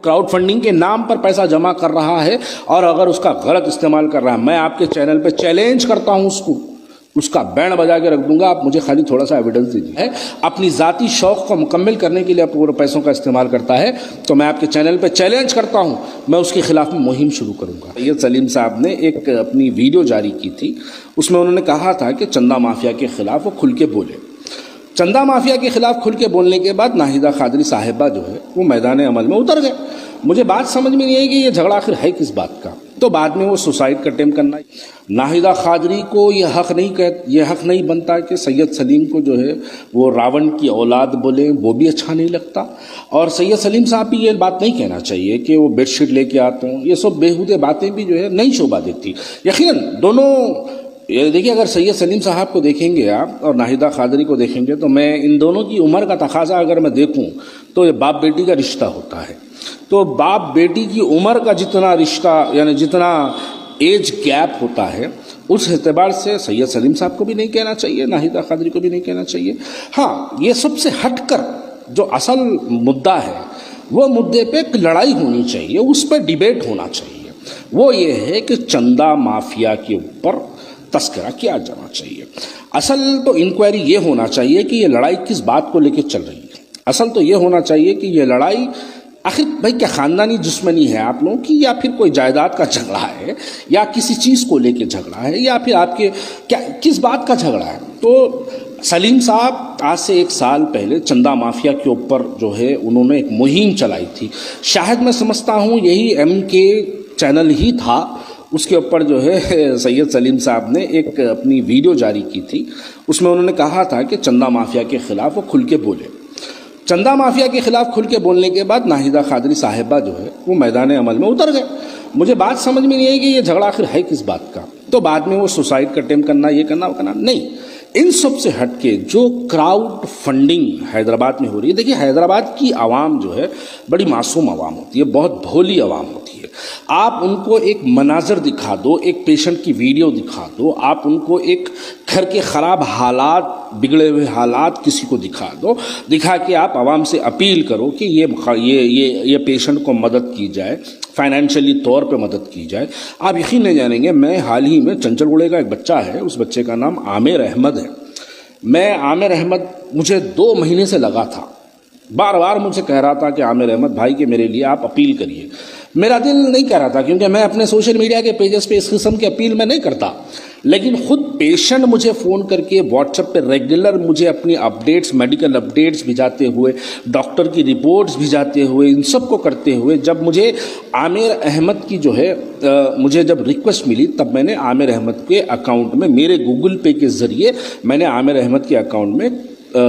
Crowd funding کے نام پر پیسہ جمع کر رہا ہے اور اگر اس کا غلط استعمال کر رہا ہے، میں آپ کے چینل پہ چیلنج کرتا ہوں اس کا بینڈ بجا کے رکھ دوں گا. آپ مجھے خالی تھوڑا سا ایویڈنس دیجیے. اپنی ذاتی شوق کو مکمل کرنے کے لیے پورے پیسوں کا استعمال کرتا ہے تو میں آپ کے چینل پہ چیلنج کرتا ہوں، میں اس کے خلاف میں مہم شروع کروں گا. سید سلیم صاحب نے ایک اپنی ویڈیو جاری کی تھی، اس میں انہوں نے کہا تھا کہ چندہ مافیا کے خلاف وہ کھل کے بولے. چندہ مافیا کے خلاف کھل کے بولنے کے بعد ناہیدہ قادری صاحبہ جو ہے وہ میدان عمل میں اتر گئے. مجھے بات سمجھ میں نہیں آئی کہ یہ جھگڑا آخر ہے کس بات کا. تو بعد میں وہ سوسائڈ کا اٹیمپٹ کرنا. ناہیدہ قادری کو یہ حق نہیں بنتا کہ سید سلیم کو جو ہے وہ راون کی اولاد بولے، وہ بھی اچھا نہیں لگتا. اور سید سلیم صاحب بھی یہ بات نہیں کہنا چاہیے کہ وہ بیڈ شیٹ لے کے آتے ہوں. یہ سب بیہودے باتیں بھی جو ہے نہیں شوبھا دیتی. یقیناً دونوں دیکھیے، اگر سید سلیم صاحب کو دیکھیں گے آپ اور ناہیدہ قادری کو دیکھیں گے تو میں ان دونوں کی عمر کا تقاضا اگر میں دیکھوں تو یہ باپ بیٹی کا رشتہ ہوتا ہے. تو باپ بیٹی کی عمر کا جتنا رشتہ، یعنی جتنا ایج گیپ ہوتا ہے، اس اعتبار سے سید سلیم صاحب کو بھی نہیں کہنا چاہیے، ناہیدہ قادری کو بھی نہیں کہنا چاہیے. ہاں، یہ سب سے ہٹ کر جو اصل مدعا ہے وہ مدعے پہ ایک لڑائی ہونی چاہیے، اس پہ ڈیبیٹ ہونا چاہیے. وہ یہ ہے کہ چندہ مافیا کے اوپر تذکرہ کیا جانا چاہیے. اصل تو انکوائری یہ ہونا چاہیے کہ یہ لڑائی کس بات کو لے کے چل رہی ہے. اصل تو یہ ہونا چاہیے کہ یہ لڑائی آخر بھائی کیا خاندانی دشمنی ہے آپ لوگوں کی، یا پھر کوئی جائیداد کا جھگڑا ہے، یا کسی چیز کو لے کے جھگڑا ہے، یا پھر آپ کے کس بات کا جھگڑا ہے. تو سلیم صاحب آج سے 1 سال پہلے چندہ مافیا کے اوپر جو ہے انہوں نے ایک مہم چلائی تھی. شاید میں سمجھتا ہوں یہی ایم کے چینل ہی تھا، اس کے اوپر جو ہے سید سلیم صاحب نے ایک اپنی ویڈیو جاری کی تھی. اس میں انہوں نے کہا تھا کہ چندہ مافیا کے خلاف وہ کھل کے بولے. چندہ مافیا کے خلاف کھل کے بولنے کے بعد ناہیدہ قادری صاحبہ جو ہے وہ میدان عمل میں اتر گئے. مجھے بات سمجھ میں نہیں آئی کہ یہ جھگڑا آخر ہے کس بات کا. تو بعد میں وہ سوسائڈ کا اٹیمپٹ کرنا، یہ کرنا، وہ کرنا نہیں. ان سب سے ہٹ کے جو کراؤڈ فنڈنگ حیدرآباد میں ہو رہی ہے، دیکھیے حیدرآباد کی عوام جو ہے بڑی معصوم عوام ہوتی ہے، بہت بھولی عوام ہوتی ہے. آپ ان کو ایک مناظر دکھا دو، ایک پیشنٹ کی ویڈیو دکھا دو، آپ ان کو ایک گھر کے خراب حالات، بگڑے ہوئے حالات کسی کو دکھا دو، دکھا کے آپ عوام سے اپیل کرو کہ یہ پیشنٹ کو مدد کی جائے، فائنینشلی طور پہ مدد کی جائے. آپ یقین نہیں جانیں گے، میں حال ہی میں چنچل گوڑے کا ایک بچہ ہے، اس بچے کا نام عامر احمد ہے. میں عامر احمد مجھے 2 مہینے سے لگا تھا، بار بار مجھے کہہ رہا تھا کہ عامر احمد بھائی کہ میرے لیے آپ اپیل کریے. میرا دل نہیں کہہ رہا تھا کیونکہ میں اپنے سوشل میڈیا کے پیجز پہ اس قسم کی اپیل میں نہیں کرتا، لیکن خود پیشنٹ مجھے فون کر کے واٹس ایپ پہ ریگولر مجھے اپنی اپڈیٹس، میڈیکل اپڈیٹس بھیجاتے ہوئے، ڈاکٹر کی رپورٹس بھیجاتے ہوئے، ان سب کو کرتے ہوئے جب مجھے عامر احمد کی جو ہے مجھے جب ریکویسٹ ملی، تب میں نے عامر احمد کے اکاؤنٹ میں میرے گوگل پے کے ذریعے میں نے عامر احمد کے اکاؤنٹ میں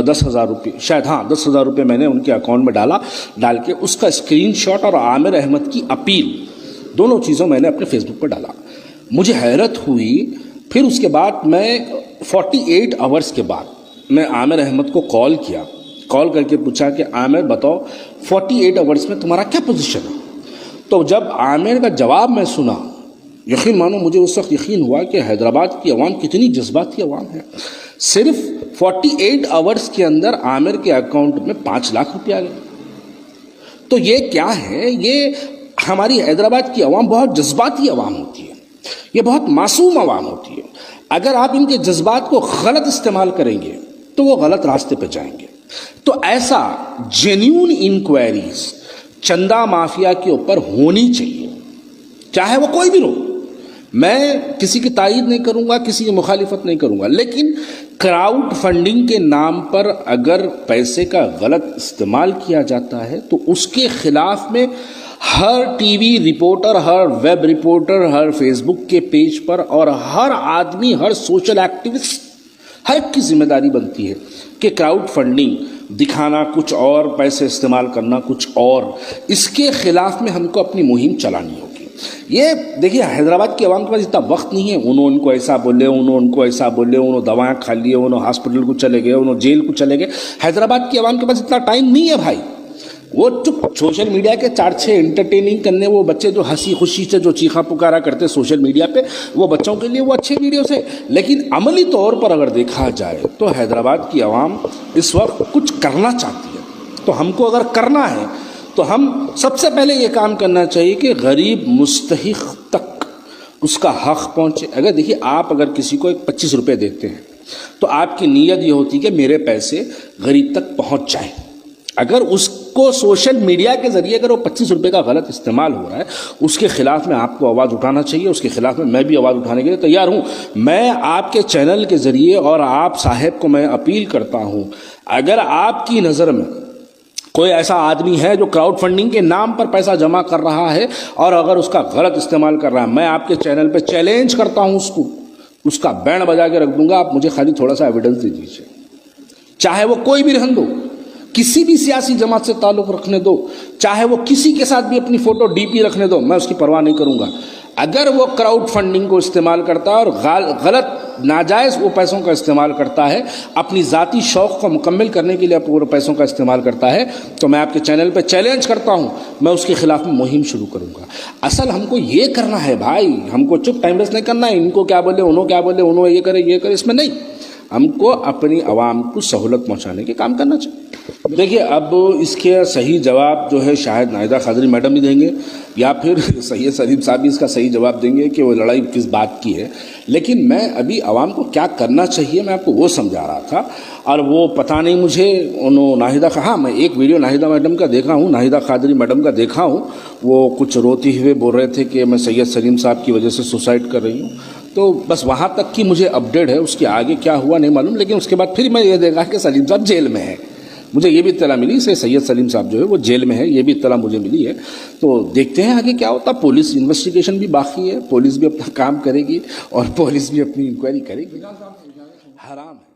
10,000 روپے، شاید 10,000 روپے میں نے ان کے اکاؤنٹ میں ڈال کے اس کا اسکرین شاٹ اور عامر احمد کی اپیل دونوں چیزوں میں نے اپنے فیس بک پر ڈالا. مجھے حیرت ہوئی. پھر اس کے بعد میں 48 آورس کے بعد میں عامر احمد کو کال کر کے پوچھا کہ عامر بتاؤ 48 آورس میں تمہارا کیا پوزیشن ہے. تو جب عامر کا جواب میں سنا، یقین مانو مجھے اس وقت یقین ہوا کہ حیدرآباد کی عوام کتنی جذباتی عوام ہے. صرف 48 آورس کے اندر عامر کے اکاؤنٹ میں 5 لاکھ روپے آ گئے. تو یہ کیا ہے؟ یہ ہماری حیدرآباد کی عوام بہت جذباتی عوام ہوتی ہے، یہ بہت معصوم عوام ہوتی ہے. اگر آپ ان کے جذبات کو غلط استعمال کریں گے تو وہ غلط راستے پہ جائیں گے. تو ایسا جینیون انکوائریز چندہ مافیا کے اوپر ہونی چاہیے، چاہے وہ کوئی بھی ہو. میں کسی کی تائید نہیں کروں گا، کسی کی مخالفت نہیں کروں گا، لیکن کراؤڈ فنڈنگ کے نام پر اگر پیسے کا غلط استعمال کیا جاتا ہے تو اس کے خلاف میں ہر ٹی وی رپورٹر، ہر ویب رپورٹر، ہر فیس بک کے پیج پر اور ہر آدمی، ہر سوشل ایکٹیوسٹ، ہر ایک کی ذمہ داری بنتی ہے کہ کراؤڈ فنڈنگ دکھانا کچھ اور، پیسے استعمال کرنا کچھ اور، اس کے خلاف میں ہم کو اپنی مہم چلانی ہوگی. یہ دیکھیے حیدرآباد کی عوام کے پاس اتنا وقت نہیں ہے، انہوں ان کو ایسا بولے، انہوں ان کو ایسا بولے، انہوں دوائیں کھا لیے، انہوں ہاسپٹل کو چلے گئے، انہوں جیل کو چلے گئے. حیدرآباد کی عوام کے پاس اتنا ٹائم نہیں ہے بھائی. وہ چپ سوشل میڈیا کے 4-6 انٹرٹیننگ کرنے، وہ بچے جو ہنسی خوشی سے جو چیخا پکارا کرتے سوشل میڈیا پہ، وہ بچوں کے لیے وہ اچھے ویڈیوز ہیں. لیکن عملی طور پر اگر دیکھا جائے تو حیدرآباد کی عوام اس وقت کچھ کرنا چاہتی ہے. تو ہم کو اگر کرنا ہے تو ہم سب سے پہلے یہ کام کرنا چاہیے کہ غریب مستحق تک اس کا حق پہنچے. اگر دیکھیے آپ اگر کسی کو 25 روپے دیتے ہیں تو آپ کی نیت یہ ہوتی ہے کہ میرے پیسے غریب تک پہنچ جائیں. اگر اس کو سوشل میڈیا کے ذریعے اگر وہ 25 روپے کا غلط استعمال ہو رہا ہے اس کے خلاف میں آپ کو آواز اٹھانا چاہیے. اس کے خلاف میں بھی آواز اٹھانے کے لیے تیار ہوں. میں آپ کے چینل کے ذریعے اور آپ صاحب کو میں اپیل کرتا ہوں، اگر آپ کی نظر میں کوئی ایسا آدمی ہے جو کراؤڈ فنڈنگ کے نام پر پیسہ جمع کر رہا ہے اور اگر اس کا غلط استعمال کر رہا ہے، میں آپ کے چینل پہ چیلنج کرتا ہوں اس کا بینڈ بجا کے رکھ دوں گا. آپ مجھے خالی تھوڑا سا ایویڈنس دے دیجیے، چاہے وہ کوئی بھی رہن دو، کسی بھی سیاسی جماعت سے تعلق رکھنے دو، چاہے وہ کسی کے ساتھ بھی اپنی فوٹو ڈی پی رکھنے دو، میں اس کی پرواہ نہیں کروں گا. اگر وہ کراؤڈ فنڈنگ کو استعمال کرتا ہے اور غلط ناجائز وہ پیسوں کا استعمال کرتا ہے، اپنی ذاتی شوق کو مکمل کرنے کے لیے وہ پیسوں کا استعمال کرتا ہے، تو میں آپ کے چینل پہ چیلنج کرتا ہوں، میں اس کے خلاف مہم شروع کروں گا. اصل ہم کو یہ کرنا ہے بھائی، ہم کو چپ ٹائم ویسٹ نہیں کرنا ہے. ان کو کیا بولے، انہوں کیا بولے، انہوں یہ کرے، اس میں نہیں. ہم کو اپنی عوام کو سہولت پہنچانے کے کام کرنا چاہیے. دیکھیے اب اس کے صحیح جواب جو ہے شاید ناہیدہ قادری میڈم ہی دیں گے یا پھر سید سلیم صاحب بھی اس کا صحیح جواب دیں گے کہ وہ لڑائی کس بات کی ہے. لیکن میں ابھی عوام کو کیا کرنا چاہیے میں آپ کو وہ سمجھا رہا تھا. اور وہ پتہ نہیں مجھے انہوں ہاں میں ایک ویڈیو ناہیدہ میڈم کا دیکھا ہوں، ناہیدہ قادری میڈم کا دیکھا ہوں. وہ کچھ روتے ہوئے بول رہے تھے کہ میں سید سلیم صاحب کی وجہ سے سوسائڈ کر رہی ہوں. تو بس وہاں تک کی مجھے اپڈیٹ ہے، اس کے آگے کیا ہوا نہیں معلوم. لیکن اس کے بعد پھر میں یہ دیکھا کہ سلیم صاحب جیل میں ہے. مجھے یہ بھی اطلاع ملی سے سید سلیم صاحب جو ہے وہ جیل میں ہے، یہ بھی اطلاع مجھے ملی ہے. تو دیکھتے ہیں آگے کیا ہوتا. پولیس انویسٹیگیشن بھی باقی ہے، پولیس بھی اپنا کام کرے گی اور پولیس بھی اپنی انکوائری کرے گی. حرام ہے.